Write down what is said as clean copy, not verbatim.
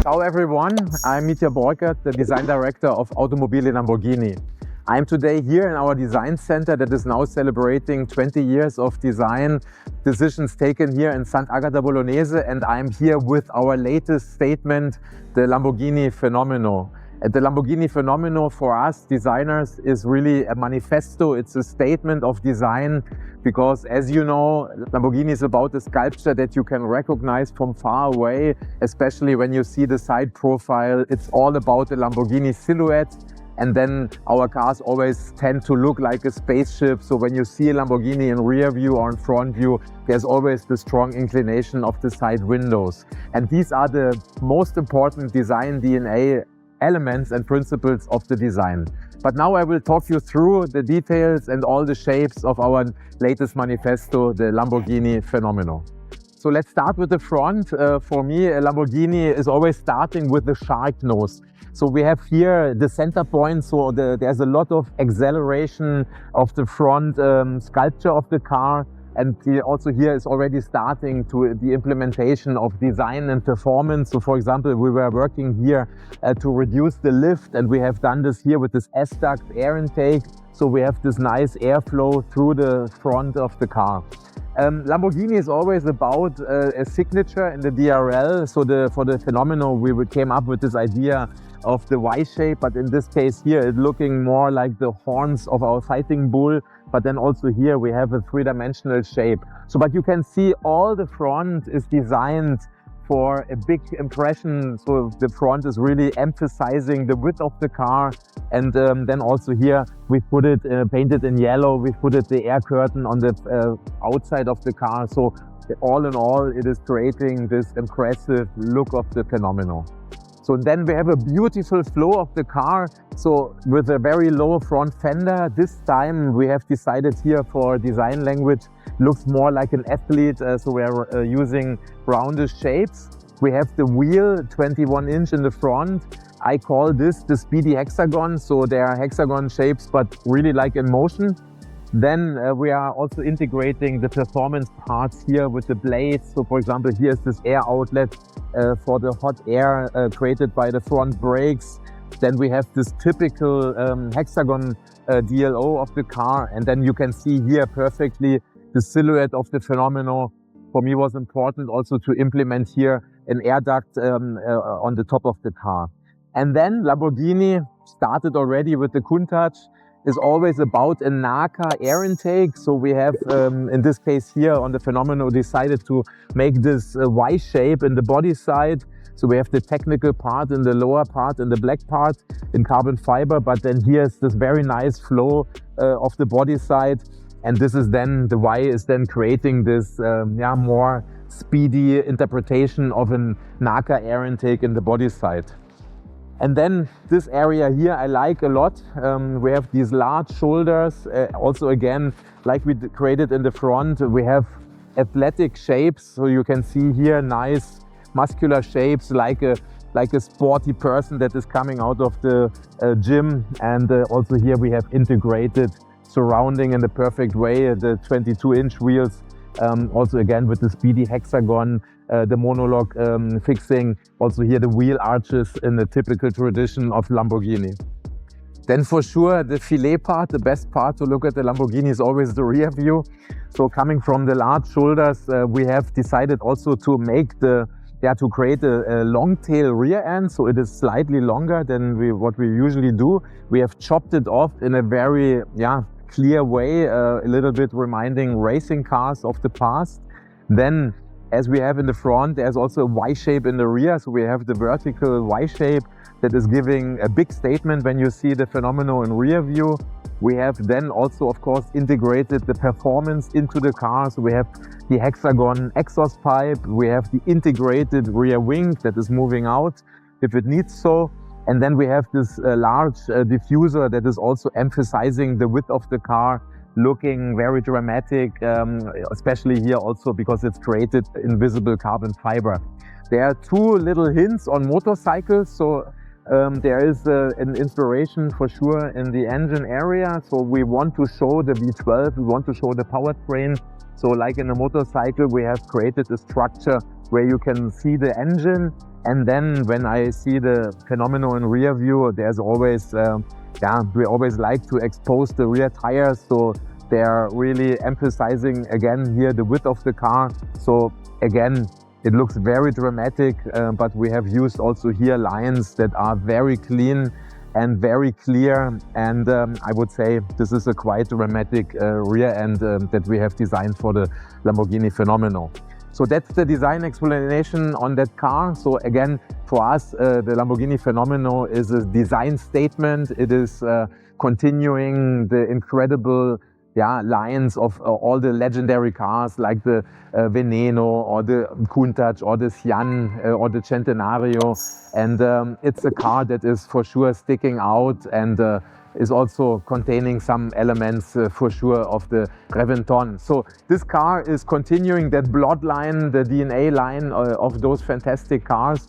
Ciao everyone, I'm Mitja Borkert, the design director of Automotive Lamborghini. I'm today here in our design center that is now celebrating 20 years of design decisions taken here in Sant'Agata Bolognese, and I'm here with our latest statement, the Lamborghini Fenomeno. The Lamborghini Fenomeno for us designers is really a manifesto. It's a statement of design because, as you know, Lamborghini is about a sculpture that you can recognize from far away, especially when you see the side profile. It's all about the Lamborghini silhouette. And then our cars always tend to look like a spaceship. So when you see a Lamborghini in rear view or in front view, there's always the strong inclination of the side windows. And these are the most important design DNA elements and principles of the design. But now I will talk you through the details and all the shapes of our latest manifesto, the Lamborghini Fenomeno. So let's start with the front. For me, a Lamborghini is always starting with the shark nose. So we have here the center point, so there's a lot of acceleration of the front sculpture of the car. And also here is already starting to the implementation of design and performance. So for example, we were working here to reduce the lift, and we have done this here with this S-duct air intake. So we have this nice airflow through the front of the car. Lamborghini is always about a signature in the DRL. So for the Fenomeno, we came up with this idea of the Y shape, but in this case here, it's looking more like the horns of our fighting bull. But then also here we have a three-dimensional shape. So, but you can see all the front is designed for a big impression. So the front is really emphasizing the width of the car. And then also here we put it painted in yellow. We put it the air curtain on the outside of the car. So all in all, it is creating this impressive look of the Fenomeno. So then we have a beautiful flow of the car. So with a very low front fender, this time we have decided here for design language, looks more like an athlete. So we are using roundish shapes. We have the wheel 21-inch in the front. I call this the speedy hexagon. So they are hexagon shapes, but really like in motion. Then we are also integrating the performance parts here with the blades. So for example, here's this air outlet for the hot air created by the front brakes. Then we have this typical hexagon DLO of the car. And then you can see here perfectly the silhouette of the Fenomeno. For me, was important also to implement here an air duct on the top of the car. And then Lamborghini started already with the Countach. Is always about a NACA air intake. So we have, in this case here on the Fenomeno, decided to make this Y shape in the body side. So we have the technical part in the lower part and the black part in carbon fiber, but then here's this very nice flow of the body side. And this is then, the Y is then creating this more speedy interpretation of a NACA air intake in the body side. And then this area here I like a lot. We have these large shoulders. Also again, like we created in the front, we have athletic shapes. So you can see here nice muscular shapes like a sporty person that is coming out of the gym. And also here we have integrated surrounding in the perfect way the 22-inch wheels. Also again with the speedy hexagon, the monologue fixing, also here the wheel arches in the typical tradition of Lamborghini. Then for sure the filet part, the best part to look at the Lamborghini is always the rear view. So coming from the large shoulders, we have decided also to make to create a long tail rear end. So it is slightly longer than what we usually do. We have chopped it off in a very clear way, a little bit reminding racing cars of the past. Then, as we have in the front, there's also a Y shape in the rear. So we have the vertical Y shape that is giving a big statement when you see the Fenomeno in rear view. We have then also, of course, integrated the performance into the car. So we have the hexagon exhaust pipe. We have the integrated rear wing that is moving out if it needs so. And then we have this large diffuser that is also emphasizing the width of the car, looking very dramatic, especially here also because it's created in visible carbon fiber. There are two little hints on motorcycles. So there is an inspiration for sure in the engine area. So we want to show the V12, we want to show the powertrain. So like in a motorcycle, we have created a structure where you can see the engine And then when I see the Fenomeno in rear view, there's always, we always like to expose the rear tires. So they're really emphasizing again here the width of the car. So again, it looks very dramatic, but we have used also here lines that are very clean and very clear. And I would say this is a quite dramatic rear end that we have designed for the Lamborghini Fenomeno. So that's the design explanation on that car. So again, for us, the Lamborghini Fenomeno is a design statement. It is continuing the incredible lines of all the legendary cars like the Veneno or the Countach or the Sian or the Centenario. And it's a car that is for sure sticking out and is also containing some elements for sure of the Reventon. So this car is continuing that bloodline, the DNA line of those fantastic cars.